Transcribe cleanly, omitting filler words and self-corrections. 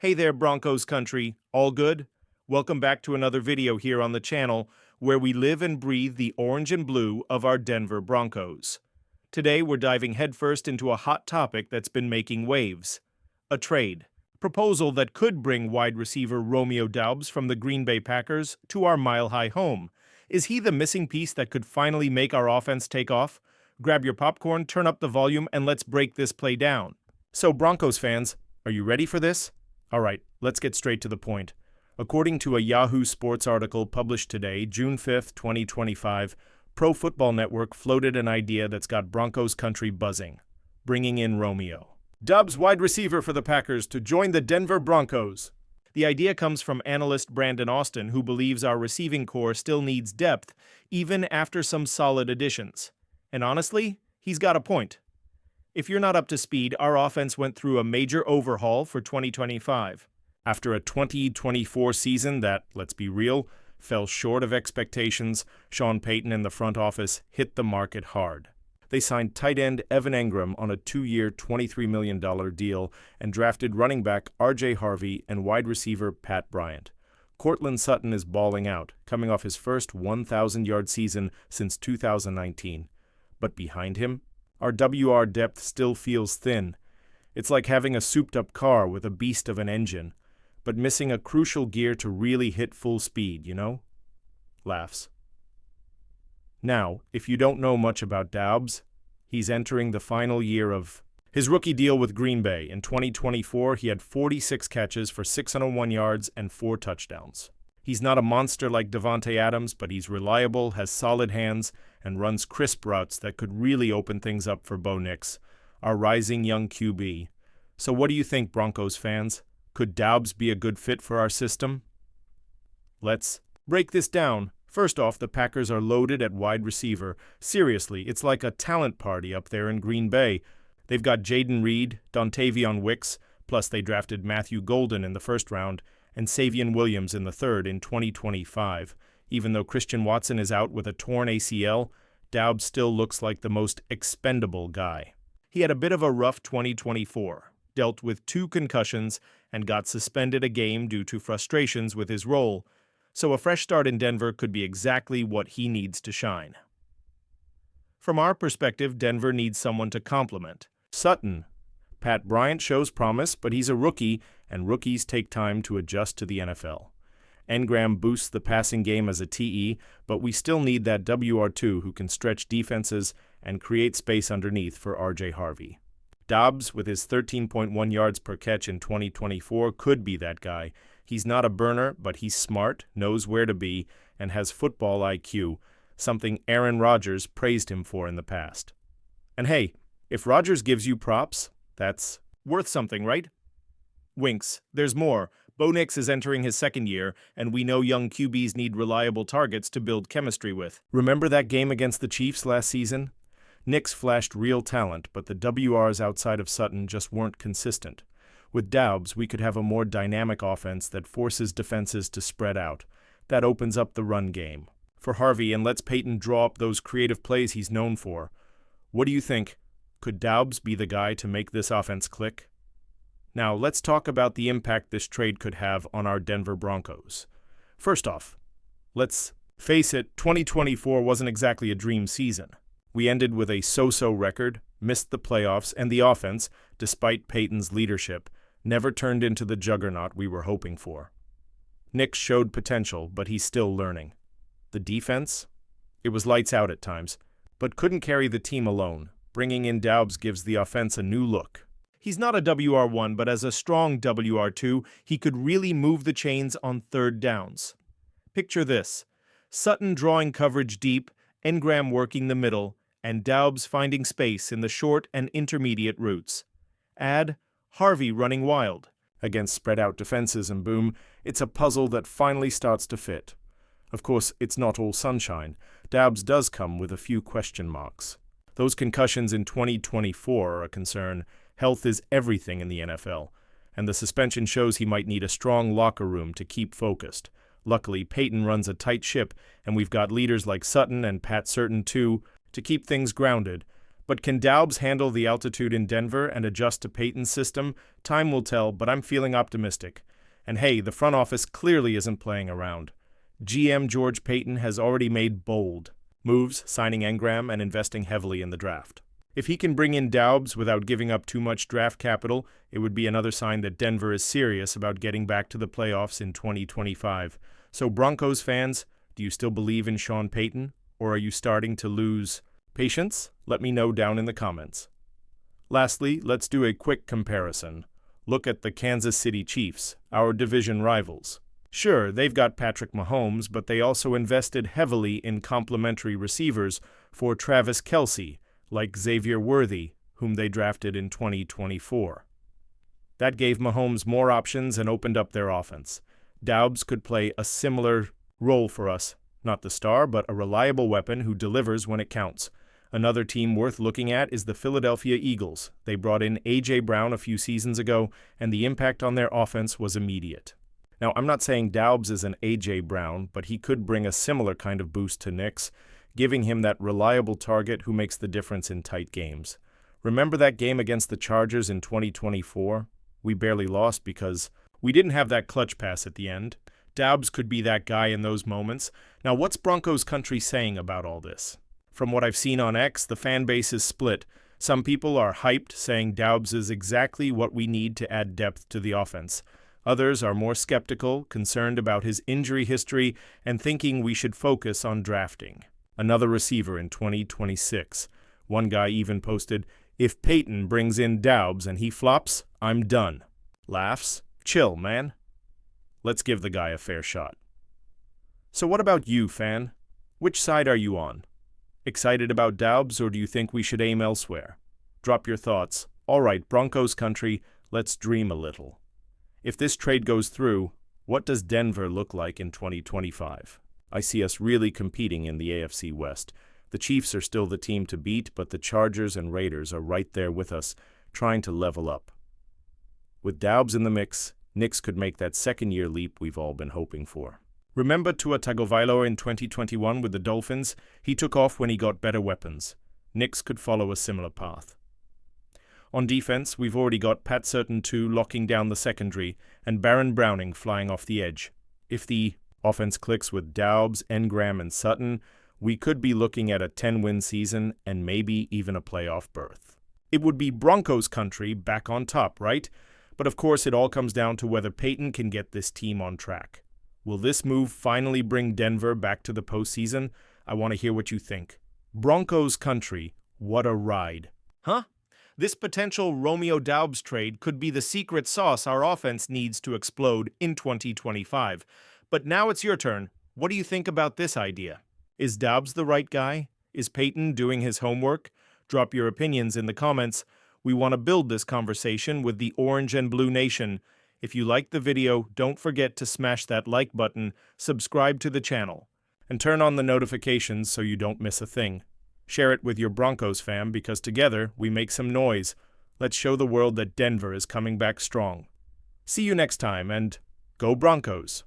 Hey there, Broncos country. All good? Welcome back to another video here on the channel where we live and breathe the orange and blue of our Denver Broncos. Today, we're diving headfirst into a hot topic that's been making waves. A trade. Proposal that could bring wide receiver Romeo Doubs from the Green Bay Packers to our mile-high home. Is he the missing piece that could finally make our offense take off? Grab your popcorn, turn up the volume, and let's break this play down. So, Broncos fans, are you ready for this? All right, let's get straight to the point. According to a Yahoo Sports article published today, June 5th, 2025, Pro Football Network floated an idea that's got Broncos country buzzing, bringing in Romeo Doubs, wide receiver for the Packers, to join the Denver Broncos. The idea comes from analyst Brandon Austin, who believes our receiving core still needs depth, even after some solid additions. And honestly, he's got a point. If you're not up to speed, our offense went through a major overhaul for 2025. After a 2024 season that, let's be real, fell short of expectations, Sean Payton and the front office hit the market hard. They signed tight end Evan Engram on a 2-year, $23 million deal and drafted running back RJ Harvey and wide receiver Pat Bryant. Courtland Sutton is balling out, coming off his first 1,000-yard season since 2019. But behind him, our WR depth still feels thin. It's like having a souped-up car with a beast of an engine, but missing a crucial gear to really hit full speed, you know? Laughs. Now, if you don't know much about Doubs, he's entering the final year of his rookie deal with Green Bay. In 2024, he had 46 catches for 601 yards and 4 touchdowns. He's not a monster like Davante Adams, but he's reliable, has solid hands, and runs crisp routes that could really open things up for Bo Nix, our rising young QB. So what do you think, Broncos fans? Could Doubs be a good fit for our system? Let's break this down. First off, the Packers are loaded at wide receiver. Seriously, it's like a talent party up there in Green Bay. They've got Jaden Reed, Dontavion Wicks, plus they drafted Matthew Golden in the first round, and Savion Williams in the third in 2025. Even though Christian Watson is out with a torn ACL, Doubs still looks like the most expendable guy. He had a bit of a rough 2024, dealt with 2 concussions, and got suspended a game due to frustrations with his role, so a fresh start in Denver could be exactly what he needs to shine. From our perspective, Denver needs someone to complement Sutton. Pat Bryant shows promise, but he's a rookie, and rookies take time to adjust to the NFL. Engram boosts the passing game as a TE, but we still need that WR2 who can stretch defenses and create space underneath for RJ Harvey. Doubs, with his 13.1 yards per catch in 2024, could be that guy. He's not a burner, but he's smart, knows where to be, and has football IQ, something Aaron Rodgers praised him for in the past. And hey, if Rodgers gives you props, that's worth something, right? Winks, there's more. Bo Nix is entering his second year, and we know young QBs need reliable targets to build chemistry with. Remember that game against the Chiefs last season? Nix flashed real talent, but the WRs outside of Sutton just weren't consistent. With Doubs, we could have a more dynamic offense that forces defenses to spread out. That opens up the run game for Harvey and lets Payton draw up those creative plays he's known for. What do you think? Could Doubs be the guy to make this offense click? Now, let's talk about the impact this trade could have on our Denver Broncos. First off, let's face it, 2024 wasn't exactly a dream season. We ended with a so-so record, missed the playoffs, and the offense, despite Payton's leadership, never turned into the juggernaut we were hoping for. Nix showed potential, but he's still learning. The defense? It was lights out at times, but couldn't carry the team alone. Bringing in Doubs gives the offense a new look. He's not a WR1, but as a strong WR2, he could really move the chains on third downs. Picture this: Sutton drawing coverage deep, Engram working the middle, and Doubs finding space in the short and intermediate routes. Add Harvey running wild. Against spread-out defenses and boom, it's a puzzle that finally starts to fit. Of course, it's not all sunshine. Doubs does come with a few question marks. Those concussions in 2024 are a concern. Health is everything in the NFL, and the suspension shows he might need a strong locker room to keep focused. Luckily, Payton runs a tight ship, and we've got leaders like Sutton and Pat Certain too to keep things grounded, But can Doubs handle the altitude in Denver and adjust to Payton's system? Time will tell, but I'm feeling optimistic. And hey, the front office clearly isn't playing around. GM George Payton has already made bold moves, signing Engram and investing heavily in the draft. If he can bring in Doubs without giving up too much draft capital, it would be another sign that Denver is serious about getting back to the playoffs in 2025. So Broncos fans, do you still believe in Sean Payton, or are you starting to lose patience? Let me know down in the comments. Lastly, let's do a quick comparison. Look at the Kansas City Chiefs, our division rivals. Sure, they've got Patrick Mahomes, but they also invested heavily in complementary receivers for Travis Kelce, like Xavier Worthy, whom they drafted in 2024. That gave Mahomes more options and opened up their offense. Doubs could play a similar role for us, not the star, but a reliable weapon who delivers when it counts. Another team worth looking at is the Philadelphia Eagles. They brought in A.J. Brown a few seasons ago, and the impact on their offense was immediate. Now, I'm not saying Doubs is an A.J. Brown, but he could bring a similar kind of boost to Knicks, giving him that reliable target who makes the difference in tight games. Remember that game against the Chargers in 2024? We barely lost because we didn't have that clutch pass at the end. Doubs could be that guy in those moments. Now, what's Broncos country saying about all this? From what I've seen on X, the fan base is split. Some people are hyped, saying Doubs is exactly what we need to add depth to the offense. Others are more skeptical, concerned about his injury history, and thinking we should focus on drafting another receiver in 2026. One guy even posted, "If Payton brings in Doubs and he flops, I'm done." Laughs? Chill, man. Let's give the guy a fair shot. So what about you, fan? Which side are you on? Excited about Doubs, or do you think we should aim elsewhere? Drop your thoughts. All right, Broncos country, let's dream a little. If this trade goes through, what does Denver look like in 2025? I see us really competing in the AFC West. The Chiefs are still the team to beat, but the Chargers and Raiders are right there with us, trying to level up. With Doubs in the mix, Knicks could make that second-year leap we've all been hoping for. Remember Tua Tagovailoa in 2021 with the Dolphins? He took off when he got better weapons. Knicks could follow a similar path. On defense, we've already got Pat Bowlen Trust locking down the secondary and Baron Browning flying off the edge. If the offense clicks with Doubs, Engram, and Sutton, we could be looking at a 10-win season and maybe even a playoff berth. It would be Broncos country back on top, right? But of course, it all comes down to whether Payton can get this team on track. Will this move finally bring Denver back to the postseason? I want to hear what you think. Broncos country, what a ride. Huh? This potential Romeo Doubs trade could be the secret sauce our offense needs to explode in 2025. But now it's your turn. What do you think about this idea? Is Doubs the right guy? Is Payton doing his homework? Drop your opinions in the comments. We want to build this conversation with the Orange and Blue Nation. If you liked the video, don't forget to smash that like button, subscribe to the channel, and turn on the notifications so you don't miss a thing. Share it with your Broncos fam because together we make some noise. Let's show the world that Denver is coming back strong. See you next time, and go Broncos!